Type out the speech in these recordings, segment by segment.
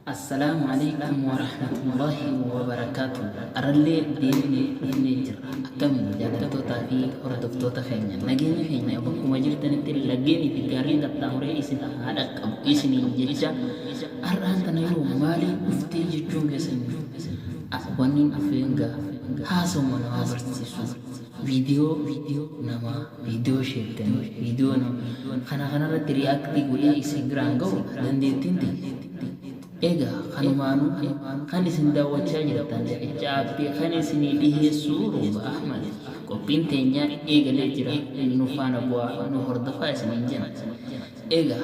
السلام عليكم ورحمة الله وبركاته. أرلي ديني نيجر كم جالتو تافي وردفتو تخيني نجيني فيني أبوكم وجرت نتل لجيني في جارين التامري إسنا هذا إسني جيجا أران تنيرو مالي مفتي جوم يسني أخوانين أفينغا هاسو منا برسيسو فيديو نما فيديو شيرتن فيديو نما خنا رياكتي قولي إسي جرانغو دندين تي Ega kanumanu kanis ndawa chaji tanda ijabi kanis ni dihi suru ba Ahmad ko pintenya ega lejira nufana bwa no horda fas ninjana ega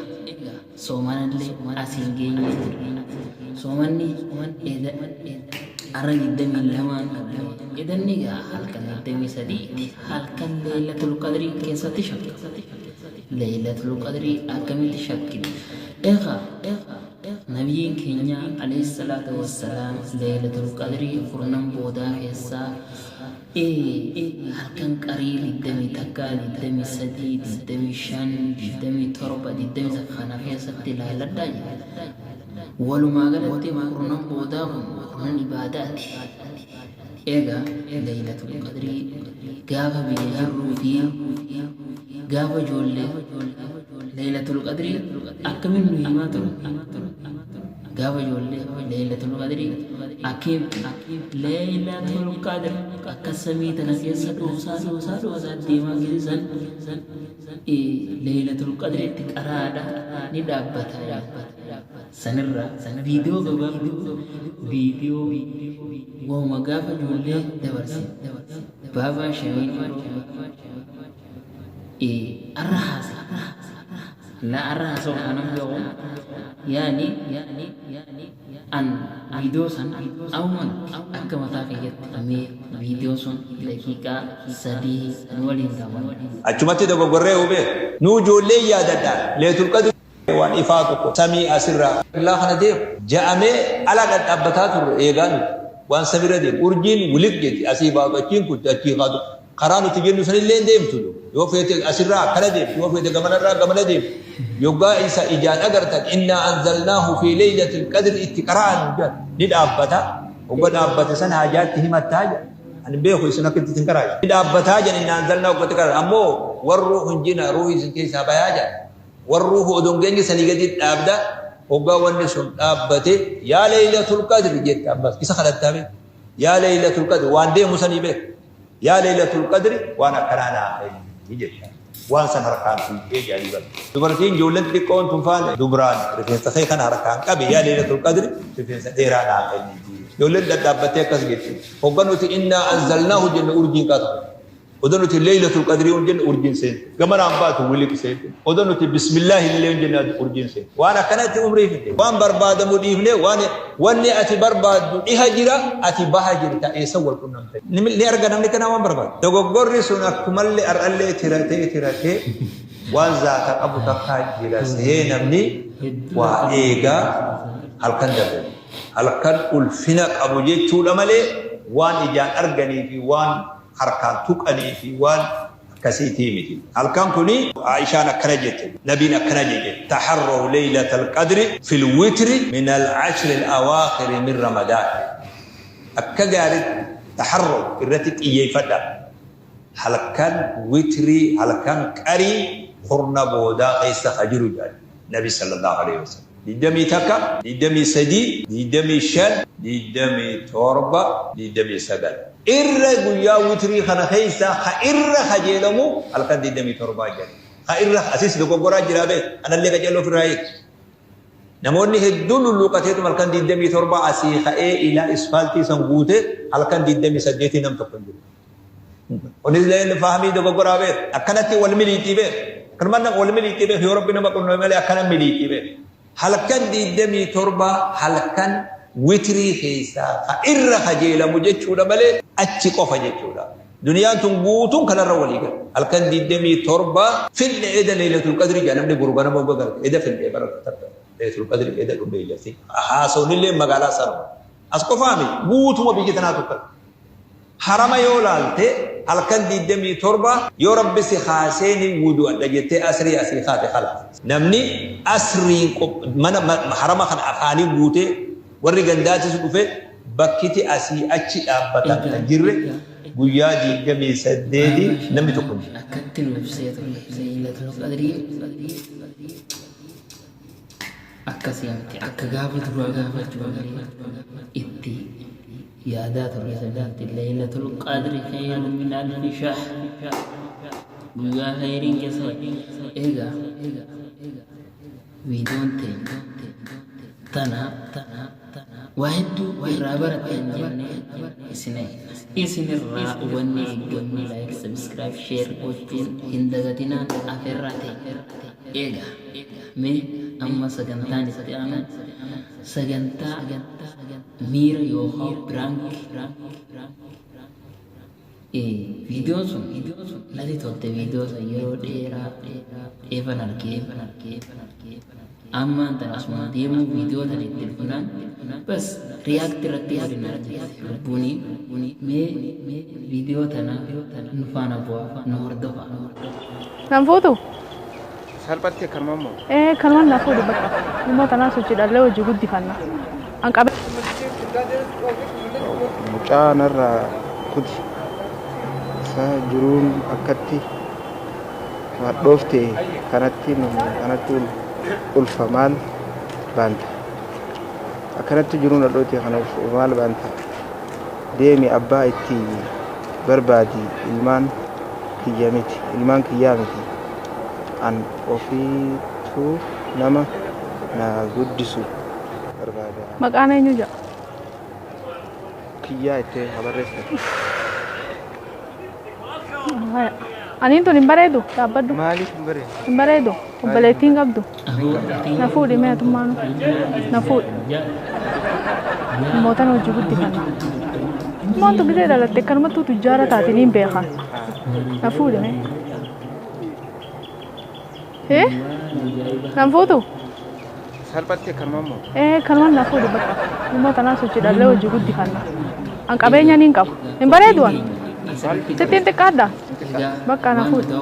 somanle asingenye somanni eda aragi dami laman idan niga halkan dami saditi halkan laylatul qadri kesati shakki laylatul qadri akamiti shakki ega نبي كينيا عليه الصلاة والسلام ليلة القدر فرنم بودا حسا هلكن قريل الدمي تكال الدمي سديد الدمي شان الدمي تربة الدمي سخانا حسا تلال الداج ولو ما قلت فرنم بودا فرنم عبادات إيغا ليلة القدر قابا بيجروا فيه قابا جولي ليلة القدر أكمل نهمات قابا جولي ليلة القدر أكيد ليلة القدر أكسمي تنكيس وساد ديما جيزان ليلة القدر تكرادة ندابتا سنرى فيديو وما قابا جولي دبرسي بابا شوين الرحاسي لا الرحاسة أنا يوم يعني أن فيديو سن أو من أكما تاكيت أمي فيديو سن دقيقة سدي نولين دامن أجمعتي دعو غرّه به نوجو لي يا دادا ليتو القدر وان إفاقكم سمي أسرع الله خندير جامع على قد أبتاتو إيغان وان سمير دير أرجين ولد جد أسيبا بچين كنت أتيغادو قرانو تجينو سنين لين ديم تلو يوفيت أسرع كلا ديم يوفيت غمنا ديم يوغا إيسا إجاد أغرتك إنا أنزلناه في ليلة القدر اتقران ند أبتا وقد أبتا سن حاجات تهمت تاجا أن بيخو يسنا كنت تنكراج ند أبتا جن إنا أنزلناه قتقران أمو والروح جنا روح سنكي ساباياجا والروح أدنجنج سنيجد أبدا وقا ونسون أبتي يا ليلة القدر جيت أبس كيسا خلت تابي يا ليلة القدر وان دي مسنيبه يا ليلة القدر وانا كرانا يجي وان سن هركان في جالبا دبرتين جولن تكون تنفان دبران رفين تخيخن هركان كبي يا ليلة القدر رفين سديرانا جولن دابتي كسجت وقالوا إنا أنزلناه جن أرجين كاتب ودنوت ليلة القدر جن أرجين سين كمان أمبات وليك سين ودنوت بسم الله اللي جن أرجين سين وانا كانت عمري في وان برباد مديفني واني أتي برباد إهجرة أتي بهجرة تأسى والكنام اللي أرجع نملك أنا وان برباد تقول رسولنا كمل أرألي تراتي وان ذات أبو تقاجر سين نمني وإيجا هالكن الفنك أبو جي طول ملء وان إجان أرجعني في وان حركان تقني في وان كسيتي مثل الكام كوني عائشة كنجت نبينا كنجت تحروا ليلة القدر في الوتر من العشر الأواخر من رمضان أكجارت تحروا الرتك إيه فدا حلقان وتري حلقان كري خرنا بودا قيس خجرو جال النبي صلى الله عليه وسلم دمي تكا دمي سدي دمي شل دمي توربا دمي سجل إرّا وتري خنا خيسا خإرّا خجلمو الكن دمي توربا جل خإرّا أسيس لوكو غورا جرابه أنا اللي كجلو في رايك نموني هدول اللوكاتيت الكن دمي توربا أسي خإيه إلى إسفالتي سنغوته الكن دمي سجيتي نم تقبل ونزل فهمي دوكو غورا به أكنتي والمليتي به كرمنا والمليتي به يا ربنا ما كنا ملي أكنا مليتي به halkan didami torba halkan witri khisa irra khajela mujechuda male achi qofa jechuda duniyaan tun guutun kana rawaliga halkan didami torba fil ida laylatul qadri janamne gurbana bogar ida fil barakat laylatul qadri ida dubayati haso nille magala sar asqofami guutuma bijitana tukal harama yolalte halkan didami torba yo rabbi si khaseni wudu adajete asri khate khalas namni asri mana harama kan afani guute warri gandaatis dhufe bakkiti asii achi dhaabbatan kan jirre guyyaa 28 namni tokko akkatti nu ibsee ture Laylatul Qadrii akkasii miti akka gaafa duraa gaafachuu itti yaadaa ture sadaatti Laylatul Qadrii khayrun min alfi shahr guyyaa khayriin keessa eegaa viidiyoon tana waa hedduu irraa baratan jennee isinirraa hubanne eegganne like subscribe share gochuun hin dagatinaan afeerraa ta'e eegaa mee amma sagantaan itti aanu sagantaa miira yookaan biraanki viidiyoon sun nati tolte viidiyoo sun yeroo dheeraa eeban argee ammaan tan asuma deemuu viidiyoo tan itti funaan bas riyaakti irratti waliin argite lubbuuni mee viidiyoo tana nu faana bu'aa nu hordofa nan fuutu salphatti kalmammoo kalman na fuudhu bakka immoo tanaa sochiidhallee hojii guddifanna an qabe mucaa narraa kuti isaa jiruun akkatti madhoofte kanatti ulfamaan baanta akkanatti jiruun dhadhoote kana ulfamaan baanta deemi abbaa itti barbaadi ilmaan kiyyaa miti an ofiitu nama na guddisu barbaada maqaan eenyu jedha kiyyaa itti habarreessa aniin tun hin bareedu dhaabbadhu maaliif hin bareedu hin bareedu obboleettiin qabdu na fuudhi mee atummaanu na fuudhi mootan hojii guddifanna moontu gisee dhalatte akkanumattuu tujjaara taatiin hin beekan na fuudhi mee nan fuutu salphatti kalmammoo kalman na fuudhi bakka immoo tanaa sochiidhallee hojii guddifanna an qabeenya niin qaba hin bareedu an sittiin xiqqaadda bakka na fuudhi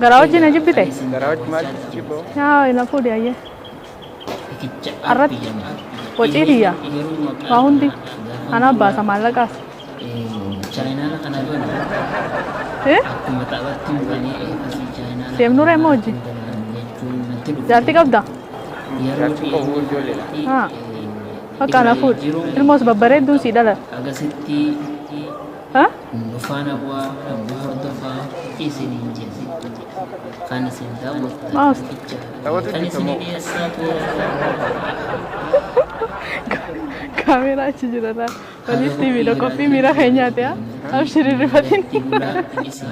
garaa wajjin na jibbite garaa wajji maal jibboo yaa na fuudhi ayyee arratti wacii tiyya waa hundi ana baasa maallaqaas deemnuree moo hojii jaartii qabda jaartii qabu ijoolleedha bakka na fuudhi ilmoos babbareedduun sii dhala nufaana bu'aa hordofaa isiniin jedhe kan isin Maus. daawwattan kan isin dhiyeessaa ture kamera achi jirarra walitti miidha qophii miira keenyaati abshirirrifatiin itti bulaa isin